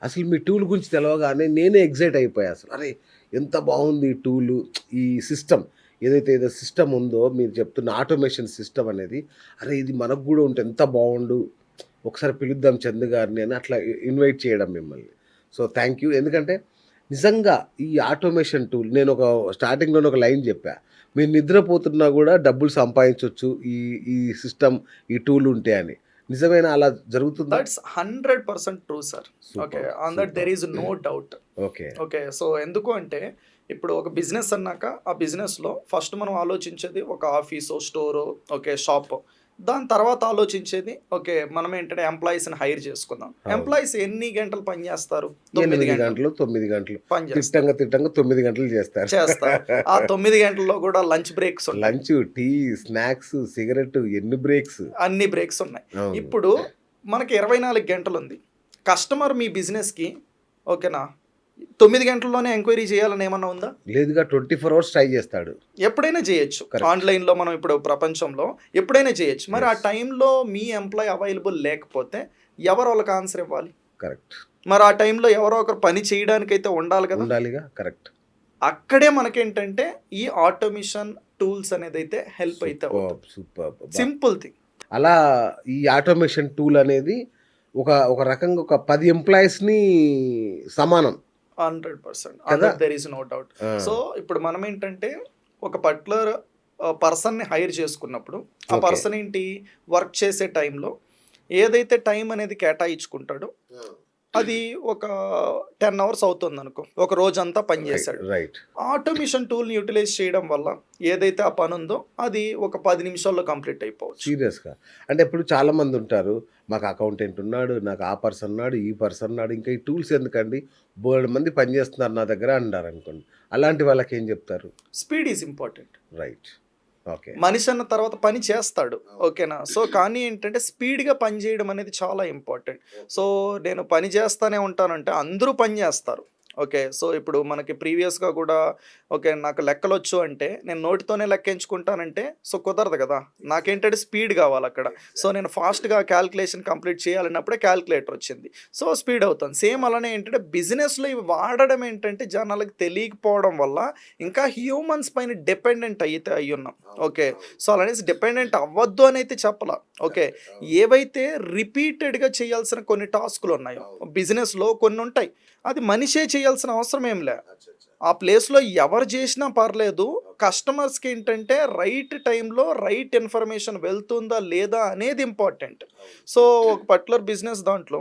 అసలు మీ టూల్ గురించి తెలవగానే నేనే ఎక్సైట్ అయిపోయా అసలు. అరే! ఎంత బావుంది ఈ టూలు. ఈ సిస్టమ్ ఏదో సిస్టమ్ ఉందో మీరు చెప్తున్న ఆటోమేషన్ సిస్టమ్ అనేది, అరే! ఇది మనకు గూడా ఉంటే ఎంత బావుండు. ఒకసారి పిలుద్దాం చందు గారిని అని అట్లా ఇన్వైట్ చేయడం మిమ్మల్ని. So, thank you. ఎందుకంటే నిజంగా ఈ ఆటోమేషన్ టూల్ నేనొక స్టార్టింగ్‌లోనే ఒక లైన్ జెప్పా. మీరు నిద్రపోతున్నా గూడా డబ్బులు సంపాదించొచ్చు ఈ సిస్టమ్, ఈ టూల్ ఉంటే అని. నిజమేనా అలా జరుగుతుందా? That's 100% true sir. Okay. Super. On that there super. Is no doubt. Okay. Okay. So, ఎందుకు అంటే ఇప్పుడు ఒక బిజినెస్ అన్నాక ఆ బిజినెస్‌లో ఫస్ట్ మనం ఆలోచించేది ఒక ఆఫీసో, స్టోరో, ఓకే, షాపో. దాని తర్వాత ఆలోచించేది ఓకే, మనం ఏంటంటే ఎంప్లాయీస్‌ని హైర్ చేసుకుందాం. అవును. ఎంప్లాయీస్ ఎన్ని గంటలు పని చేస్తారు? 9 8 గంటలు గంటలు, 9 గంటలు. పని చేస్తారు. తిట్టంగా 9 గంటలు చేస్తారు. ఆ 9 గంటల్లో కూడా లంచ్ బ్రేక్స్ ఉంటాయి. లంచు, టీ, స్నాక్స్, సిగరెట్టు ఎన్ని బ్రేక్స్. అన్ని బ్రేక్స్ ఉన్నాయి. అవును. ఇప్పుడు మనకి 24 గంటలుంది. కస్టమర్ మీ బిజినెస్‌కి ఓకేనా 9 గంటల్లోనే ఎంక్వైరీ చేయాలని ఏమన్నా ఉందా? లేదుగా 24 అవర్స్ ట్రై చేస్తాడు. ఎప్పుడైనా చేయొచ్చు. కరెక్ట్. ఆన్‌లైన్‌లో మనం ఇప్పుడు ప్రపంచంలో ఎప్పుడైనా చేయొచ్చు. మరి ఆ యెస్. టైంలో మీ ఎంప్లాయీ అవైలబుల్ లేకపోతే ఎవరు వాళ్ళకి ఆన్సర్ ఇవ్వాలి? కరెక్ట్. మరి ఆ టైంలో ఎవరో ఒకరు పని చేయడానికైతే ఉండాలి కదా! ఉండాలిగా. కరెక్ట్. అక్కడే మనకేంటంటే ఈ ఆటోమేషన్ టూల్స్ అనేదైతే హెల్ప్ అయితే అవుతుంది. సూపర్బ్. అబ్బా! Simple thing. అలా ఈ ఆటోమేషన్ టూల్ అనేది ఒక రకంగా ఒక 10 ఎంప్లాయీస్‌ని సమానం 100%. కదా! There is no doubt. ఆ! సో, ఇప్పుడు మనం ఏంటంటే ఒక పర్టిక్యులర్ పర్సన్‌ని హైర్ చేసుకున్నప్పుడు ఆ ఓకే. పర్సన్ ఏంటి వర్క్ చేసే టైంలో ఏదైతే టైం అనేది కేటాయించుకుంటాడో అది ఒక 10 అవర్స్ అవుతుందనుకో. ఒక రోజంతా పని చేశాడు. రైట్. ఆటోమేషన్ టూల్‌ని యుటిలైజ్ చేయడం వల్ల ఏదైతే ఆ పని ఉందో అది ఒక 10 నిమిషాల్లో కంప్లీట్ అయిపోవచ్చు. సీరియస్‌గా. అంటే ఇప్పుడు చాలామందుంటారు. మాకు అకౌంటెంట్ ఉన్నాడు, నాకు ఆ పర్సన్ ఉన్నాడు, ఈ పర్సన్ ఉన్నాడు. ఇంకా ఈ టూల్స్ ఎందుకండి? బోలెడు మంది పనిచేస్తున్నారు నా దగ్గర అన్నారనుకోండి. అలాంటి వాళ్ళకేం చెప్తారు? Speed is important. Right. Okay. మనిషి అన్న తర్వాత పని చేస్తాడు. ఓకేనా? సో, కానీ ఏంటంటే స్పీడ్‌గా పని చేయడం అనేది చాలా ఇంపార్టెంట్. సో, నేను పని చేస్తానే ఉంటానంటే అందరూ పని చేస్తారు. ఓకే. సో, ఇప్పుడు మనకి ప్రీవియస్‌గా కూడా ఓకే, నాకు లెక్కలొచ్చు అంటే నేను నోటితోనే లెక్కించుకుంటానంటే సో, కుదరదు కదా! నాకేంటంటే స్పీడ్ కావాలక్కడ. సో, నేను ఫాస్ట్‌గా క్యాలిక్యులేషన్ కంప్లీట్ చేయాలన్నప్పుడే క్యాలిక్యులేటర్ వచ్చింది. సో, స్పీడ్ అవుతాను. సేమ్ అలానే ఏంటంటే బిజినెస్‌లో ఇవి వాడడం ఏంటంటే జనాలకి తెలియకపోవడం వల్ల ఇంకా హ్యూమన్స్ పైన డిపెండెంట్ అయితే అయ్యున్నాం. ఓకే. సో, అలానేసి డిపెండెంట్ అవ్వద్దు అనైతే చెప్పలా. ఓకే. ఏవైతే రిపీటెడ్‌గా చేయాల్సిన కొన్ని టాస్కులున్నాయో బిజినెస్‌లో కొన్నుంటాయి. అది మనిషే చేయాల్సిన అవసరం ఏం లే. ఆ ప్లేస్‌లో ఎవరు చేసినా పర్లేదు. కస్టమర్స్‌కి ఏంటంటే రైట్ టైంలో రైట్ ఇన్ఫర్మేషన్ వెళ్తుందా లేదా అనేది ఇంపార్టెంట్. సో, ఒక పర్టిక్యులర్ బిజినెస్ దాంట్లో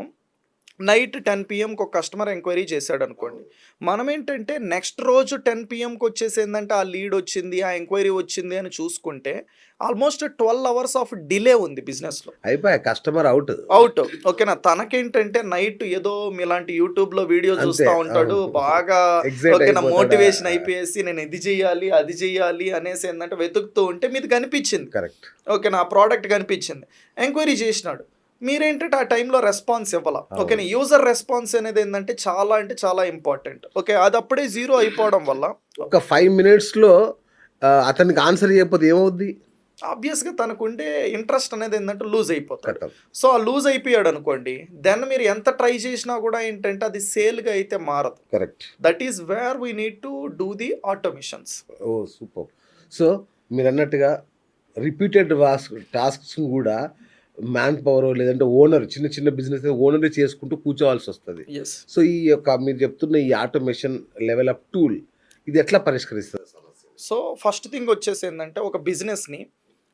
నైట్ 10 పీఎంకి ఒక కస్టమర్ ఎంక్వైరీ చేశాడనుకోండి. మనమేంటంటే నెక్స్ట్ రోజు 10 పీఎంకి వచ్చేసేందంటే ఆ లీడ్ వచ్చింది, ఆ ఎంక్వైరీ వచ్చింది అని చూసుకుంటే ఆల్మోస్ట్ 12 అవర్స్ ఆఫ్ డిలే ఉంది బిజినెస్‌లో. అయిపాయే కస్టమర్ ఔట్. అవుట్. ఓకేనా? తనకేంటంటే నైట్ ఏదో మీలాంటి యూట్యూబ్‌లో వీడియో అంతే. చూస్తా ఉంటాడు. అవును. బాగా ఎక్సైట్ ఓకేనా అయిపోతాడా? మోటివేషన్ అయిపోయేసి నేను ఇది చేయాలి, అది చేయాలి అనేసి ఏందంటే వెతుకుతూ ఉంటే మీది కనిపించింది. కరెక్ట్. ఓకేనా? ఆ ప్రోడక్ట్ కనిపించింది. ఎంక్వైరీ చేసినాడు. మీరేంటంటే ఆ టైంలో రెస్పాన్స్ ఇవ్వాల. ఓకేనా? అవును. యూజర్ రెస్పాన్స్ అనేది ఏందంటే చాలా అంటే చాలా ఇంపార్టెంట్. ఓకే. అది అప్పుడే జీరో అయిపోవడం వల్ల ఒక 5 మినిట్స్‌లో అతనికి ఆన్సర్ చేయకపోతే ఏమవుద్ది? ఆబ్వియస్‌గా తనకుండే ఇంట్రెస్ట్ అనేది ఏందంటే లూజ్ అయిపోతాడు. ఖతం. సో, ఆ లూజ్ అయిపోయాడనుకోండి, దెన్ మీరు ఎంత ట్రై చేసినా కూడా ఏంటంటే అది సేల్‌గా అయితే మారదు. Correct. That is where we need to do the automations. Oh! Super. So, మీరన్నట్టుగా రిపీటెడ్ టాస్క్స్‌ని గూడా మ్యాన్ పవరో లేదంటే ఓనర్ చిన్న బిజినెస్ ఓనరే చేసుకుంటూ కూర్చోవాల్సొస్తది. యెస్. సో, ఈ యొక్క మీరు చెప్తున్న ఈ ఆటోమేషన్ లెవెల్ ఆఫ్ టూల్ ఇది ఎట్లా పరిష్కరిస్తది సమస్యని? సో, ఫస్ట్ థింగ్ వచ్చేసి ఏందంటే ఒక బిజినెస్‌ని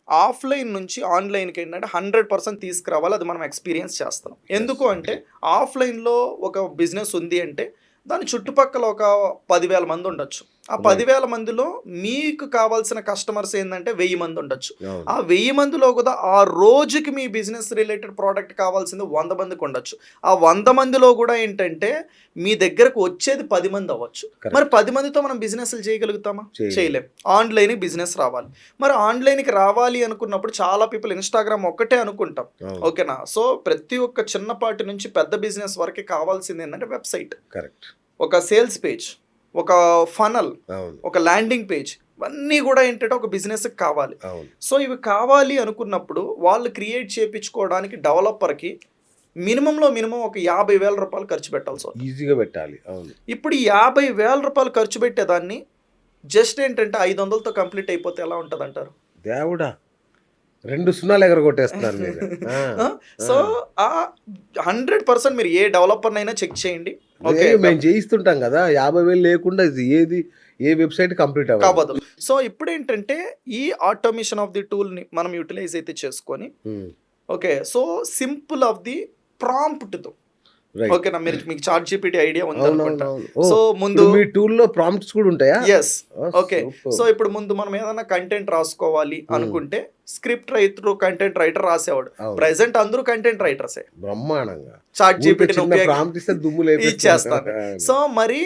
ఆఫ్‌లైన్ నుంచి ఆన్‌లైన్‌కి ఏంటంటే 100% తీసుకురావాలి. అది మనం ఎక్స్‌పీరియన్స్ చేస్తున్నాం. ఎందుకు అంటే ఆఫ్‌లైన్‌లో ఒక బిజినెస్ ఉంది అంటే దాని చుట్టుపక్కల ఒక 10,000 మంది ఉండొచ్చు. ఆ 10,000 మందిలో మీకు కావాల్సిన కస్టమర్స్ ఏందంటే 1000 మంది ఉండొచ్చు. అవును. ఆ 1000 మందిలో కూడా ఆ రోజుకి మీ బిజినెస్ రిలేటెడ్ ప్రోడక్ట్ కావాల్సింది 100 మందికి ఉండొచ్చు. ఆ 100 మందిలో కూడా ఏంటంటే మీ దగ్గరకు వచ్చేది 10 మంది అవ్వచ్చు. కరెక్ట్. మరి 10 మందితో మనం బిజినెస్‌లు చేయగలుగుతామా? చేయలేం. చేయలేం. ఆన్‌లైన్‌కి బిజినెస్ రావాలి. మరి ఆన్‌లైన్‌కి రావాలి అనుకున్నప్పుడు చాలా పీపుల్ ఇన్‌స్టాగ్రామ్ ఒక్కటే అనుకుంటాం. అవును. ఓకేనా? సో, ప్రతి ఒక్క చిన్నపాటి నుంచి పెద్ద బిజినెస్ వరకి కావాల్సింది ఏంటంటే వెబ్‌సైట్, కరెక్ట్. ఒక సేల్స్ పేజ్, ఒక ఫనల్, అవును. ఒక ల్యాండింగ్ పేజ్ ఇవన్నీ కూడా ఏంటంటే ఒక బిజినెస్‌కి కావాలి. అవును. సో, ఇవి కావాలి అనుకున్నప్పుడు వాళ్ళు క్రియేట్ చేపించుకోవడానికి డెవలపర్‌కి మినిమంలో మినిమం ఒక 50,000 రూపాయలు ఖర్చు పెట్టాల్సి వస్తుంది. ఈజీగా పెట్టాలి. అవును. ఇప్పుడు ఈ 50,000 రూపాయలు ఖర్చు పెట్టేదాన్ని జస్ట్ ఏంటంటే 500తో కంప్లీట్ అయిపోతే ఎలా ఉంటుంది అంటారు? దేవుడా! 2 సున్నాలు ఎగరగొట్టేస్తున్నారు మీరు. ఆ! సో ఆ 100% మీరు ఏ డెవలపర్నైనా చెక్ చేయండి. ఓకే, మేము చేయిస్తుంటాం కదా, 50,000 లేకుండా ఇది ఏ వెబ్సైట్ కంప్లీట్ అవ్వదు. కావదు. సో ఇప్పుడు ఏంటంటే ఈ ఆటోమేషన్ ఆఫ్ ది టూల్ని మనం యూటిలైజ్ అయితే చేసుకొని, okay, so simple of the ప్రాంప్ట్తో, ఓకేనా, మీకు చాట్ జీపీటీ ఐడియా ఉంది అనుకుంటా. సో ముందు మీ టూల్లో ప్రాంప్ట్స్ కూడా ఉంటాయా? Yes, okay. సో ఇప్పుడు ముందు మనం ఏదైనా కంటెంట్ రాసుకోవాలి అనుకుంటే స్క్రిప్ట్ రైటర్, కంటెంట్ రైటర్ రాసేవాడు. ప్రెసెంట్ అందరూ కంటెంట్ రైటర్సే. బ్రహ్మాండంగా చాట్ జీపీటీ ప్రాంప్ట్ ఇస్తే దుమ్ము ఇచ్చేస్తాను. సో మరి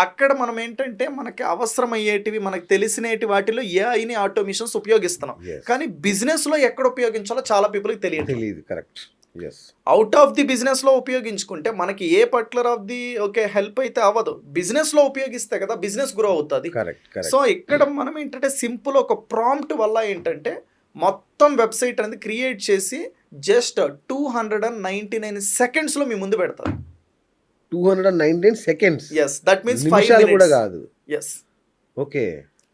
అక్కడ మనం ఏంటంటే మనకి అవసరమయ్యేటివి, మనకు తెలిసినేటి వాటిలో ఏఐని ఆటోమేషన్స్ ఉపయోగిస్తున్నాం. కానీ బిజినెస్ లో ఎక్కడ ఉపయోగించాలో చాలా పీపుల్కి తెలియదు. Correct. Out of the business లో ఉపయోగించుకుంటే మనకి ఏ particular of the okay help అయితే అవ్వదు. బిజినెస్ లో ఉపయోగిస్తే కదా బిజినెస్ గ్రో అవుతుంది. సో ఇక్కడ మనం ఏంటంటే సింపుల్ ఒక ప్రాంప్ట్ వల్ల ఏంటంటే మొత్తం వెబ్సైట్ అనేది క్రియేట్ చేసి జస్ట్ 299 seconds లో మీ ముందు పెడతారు. 299 seconds. yes, that means 5 నిమిషాలు minutes కూడా కాదు. yes, okay.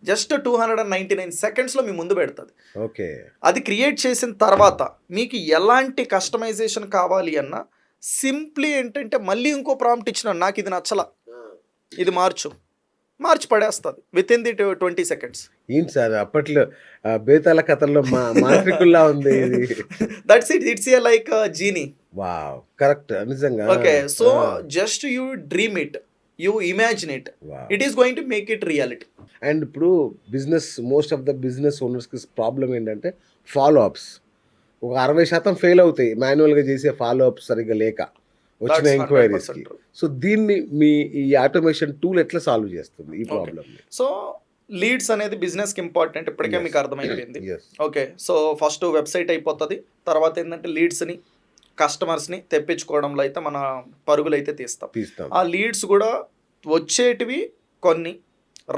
జస్ట్ 299 seconds లో మీ ముందు పెడుతుంది. ఓకే. అది క్రియేట్ చేసిన తర్వాత మీకు ఎలాంటి కస్టమైజేషన్ కావాలి అన్నా సింప్లీ ఏంటంటే మళ్ళీ ఇంకో ప్రాంప్ట్ ఇచ్చిన, నాకు ఇది నచ్చలా, ఇది మార్చి పడేస్తుంది విత్ ఇన్ ది 20 seconds. ఏంటి సార్ అప్పట్లో బేతాల కథల్లో మాంత్రికుల్లా ఉంది ఇది. That's it's a like genie. Wow, correct, నిజంగా. Okay, so just you dream it, you imagine it, it is going to make it reality. And ఇప్పుడు మోస్ట్ ఆఫ్ ద బిజినెస్ ఓనర్స్కి ప్రాబ్లం ఏంటంటే ఫాలో అప్స్. ఒక 60% fail అవుతాయి మాన్యువల్గా చేసే follow ups సరిగ్గా లేక వచ్చిన ఎంక్వైరీస్కి. సో దీన్ని మీ ఈ ఆటోమేషన్ టూల్ ఎట్లా సాల్వ్ చేస్తుంది ఈ ప్రాబ్లమ్? సో లీడ్స్ అనేది బిజినెస్కి ఇంపార్టెంట్, ఇప్పటికే మీకు అర్థమైపోయింది. ఓకే, సో ఫస్ట్ వెబ్సైట్ అయిపోతుంది, తర్వాత ఏంటంటే లీడ్స్ని, కస్టమర్స్ని తెప్పించుకోవడంలో అయితే మన పరుగులు అయితే తీస్తాం. ఆ లీడ్స్ కూడా వచ్చేటివి కొన్ని,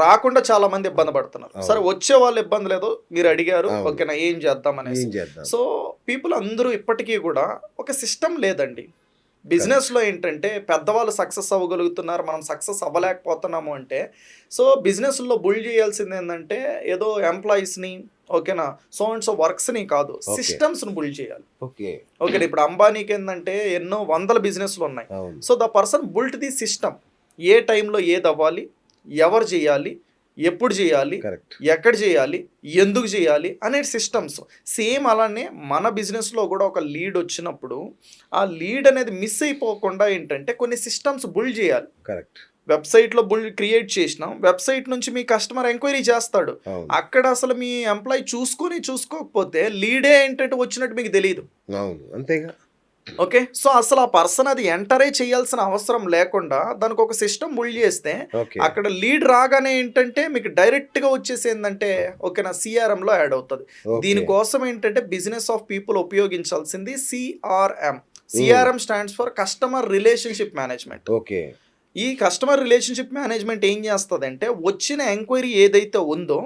రాకుండా చాలా మంది ఇబ్బంది పడుతున్నారు. సరే వచ్చే వాళ్ళు ఇబ్బంది లేదు, మీరు అడిగారు, ఓకేనా, ఏం చేద్దాం అనేసి. సో పీపుల్ అందరూ ఇప్పటికీ కూడా ఒక సిస్టమ్ లేదండి. బిజినెస్లో ఏంటంటే పెద్దవాళ్ళు సక్సెస్ అవ్వగలుగుతున్నారు, మనం సక్సెస్ అవ్వలేకపోతున్నాము అంటే, సో బిజినెస్లో బుల్డ్ చేయాల్సింది ఏంటంటే ఏదో ఎంప్లాయీస్ని, ఓకేనా, సో అండ్ సో వర్క్స్ని కాదు, సిస్టమ్స్ని బుల్డ్ చేయాలి. ఓకే, ఇప్పుడు అంబానీకి ఏంటంటే ఎన్నో వందల బిజినెస్లు ఉన్నాయి. So the person built the system, ఏ టైంలో ఏది అవ్వాలి, ఎవరు చేయాలి, ఎప్పుడు చేయాలి, ఎక్కడ చేయాలి, ఎందుకు చేయాలి అనే సిస్టమ్స్. సేమ్ అలానే మన బిజినెస్లో కూడా ఒక లీడ్ వచ్చినప్పుడు ఆ లీడ్ అనేది మిస్ అయిపోకుండా ఏంటంటే కొన్ని సిస్టమ్స్ బుల్డ్ చేయాలి. వెబ్సైట్లో క్రియేట్ చేసినాం, వెబ్సైట్ నుంచి మీ కస్టమర్ ఎంక్వైరీ చేస్తాడు, అక్కడ అసలు మీ ఎంప్లాయీ చూసుకోకపోతే లీడే ఏంటంటే వచ్చినట్టు మీకు తెలియదు. అంతేగా. ఓకే, సో అసలు ఆ పర్సన్ అది ఎంటరే చేయాల్సిన అవసరం లేకుండా దానికి ఒక సిస్టమ్ బుల్డ్ చేస్తే అక్కడ లీడ్ రాగానే ఏంటంటే మీకు డైరెక్ట్గా వచ్చేసి ఏంటంటే ఓకేనా CRM లో యాడ్ అవుతుంది. దీనికోసం ఏంటంటే బిజినెస్ ఆఫ్ పీపుల్ ఉపయోగించాల్సింది CRM stands for customer relationship management. Okay, ఈ కస్టమర్ రిలేషన్షిప్ మేనేజ్మెంట్ ఏం చేస్తుంది అంటే వచ్చిన ఎంక్వైరీ ఏదైతే ఉందో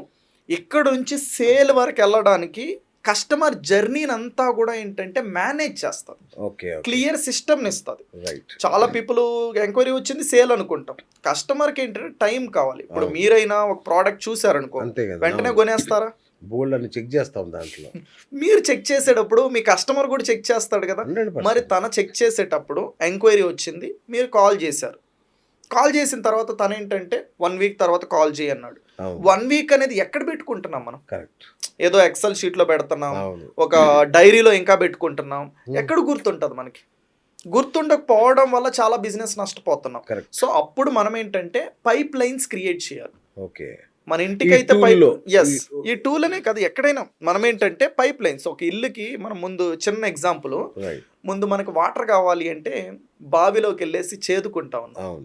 ఇక్కడ నుంచి సేల్ వరకు వెళ్ళడానికి కస్టమర్ జర్నీని అంతా కూడా ఏంటంటే మేనేజ్ చేస్తుంది, క్లియర్ సిస్టమ్ని ఇస్తుంది. చాలా పీపుల్ ఎంక్వైరీ వచ్చింది సేల్ అనుకుంటాం, కస్టమర్కి ఏంటంటే టైం కావాలి. ఇప్పుడు మీరైనా ఒక ప్రోడక్ట్ చూసారనుకో వెంటనే కొనేస్తారా? బోల్డ్ అని చెక్ చేస్తాం దాంట్లో. మీరు చెక్ చేసేటప్పుడు మీ కస్టమర్ కూడా చెక్ చేస్తాడు కదా. మరి తన చెక్ చేసేటప్పుడు ఎంక్వైరీ వచ్చింది, మీరు కాల్ చేశారు, కాల్ చేసిన తర్వాత తను ఏంటంటే 1 week తర్వాత కాల్ చేయన్నాడు. 1 week అనేది ఎక్కడ పెట్టుకుంటున్నాం మనం? ఏదో ఎక్సెల్ షీట్లో పెడుతున్నాం, ఒక డైరీలో ఇంకా పెట్టుకుంటున్నాం, ఎక్కడ గుర్తుంటుంది మనకి? గుర్తుండకపోవడం వల్ల చాలా బిజినెస్ నష్టపోతున్నాం. సో అప్పుడు మనం ఏంటంటే పైప్ లైన్స్ క్రియేట్ చేయాలి. మన ఇంటికైతే ఈ టూల్ అనే కదా, ఎక్కడైనా మనం ఏంటంటే పైప్ లైన్స్. ఒక ఇల్లుకి మనం ముందు చిన్న ఎగ్జాంపుల్, ముందు మనకు వాటర్ కావాలి అంటే బావిలోకి వెళ్ళేసి చేదుకుంటా ఉన్నాం.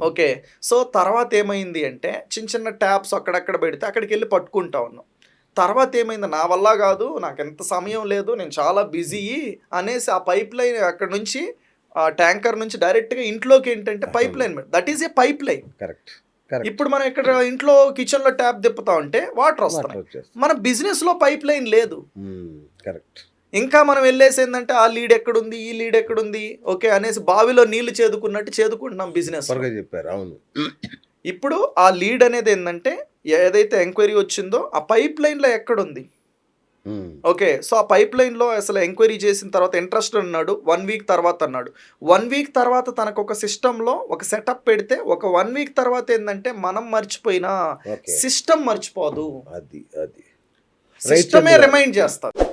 ఓకే, సో తర్వాత ఏమైంది అంటే చిన్న ట్యాప్స్ అక్కడక్కడ పెడితే అక్కడికి వెళ్ళి పట్టుకుంటా ఉన్నాం. తర్వాత ఏమైంది, నా వల్ల కాదు, నాకు ఎంత సమయం లేదు, నేను చాలా బిజీ అనేసి ఆ పైప్ లైన్ అక్కడ నుంచి ఆ ట్యాంకర్ నుంచి డైరెక్ట్గా ఇంట్లోకి ఏంటంటే pipe line, that is a pipe line. ఇప్పుడు మనం ఇక్కడ ఇంట్లో కిచెన్ లో ట్యాప్ తిప్పుతా ఉంటే వాటర్ వస్తున్నాయి, మన బిజినెస్ లో పైప్ లైన్ లేదు. ఇంకా మనం వెళ్ళేసి ఏంటంటే ఆ లీడ్ ఎక్కడుంది, ఈ లీడ్ ఎక్కడుంది, ఓకే అనేసి బావిలో నీళ్లు చేదుకున్నట్టు చేదుకుంటున్నాం బిజినెస్. సూపర్గా చెప్పారు. అవును. ఇప్పుడు ఆ లీడ్ అనేది ఏంటంటే ఏదైతే ఎంక్వైరీ వచ్చిందో ఆ పైప్ లైన్లో ఎక్కడుంది, ఓకే. సో ఆ పైప్ లైన్లో అసలు ఎంక్వైరీ చేసిన తర్వాత ఇంట్రెస్ట్ అన్నాడు, 1 వీక్ తర్వాత అన్నాడు. 1 వీక్ తర్వాత తనకు ఒక సిస్టంలో ఒక సెటప్ పెడితే ఒక 1 వీక్ తర్వాత ఏంటంటే మనం మర్చిపోయినా ఓకే. సిస్టమ్ మర్చిపోదు, అది అది రైట్ సిస్టమే చంద్ర. రిమైండ్ చేస్తుంది.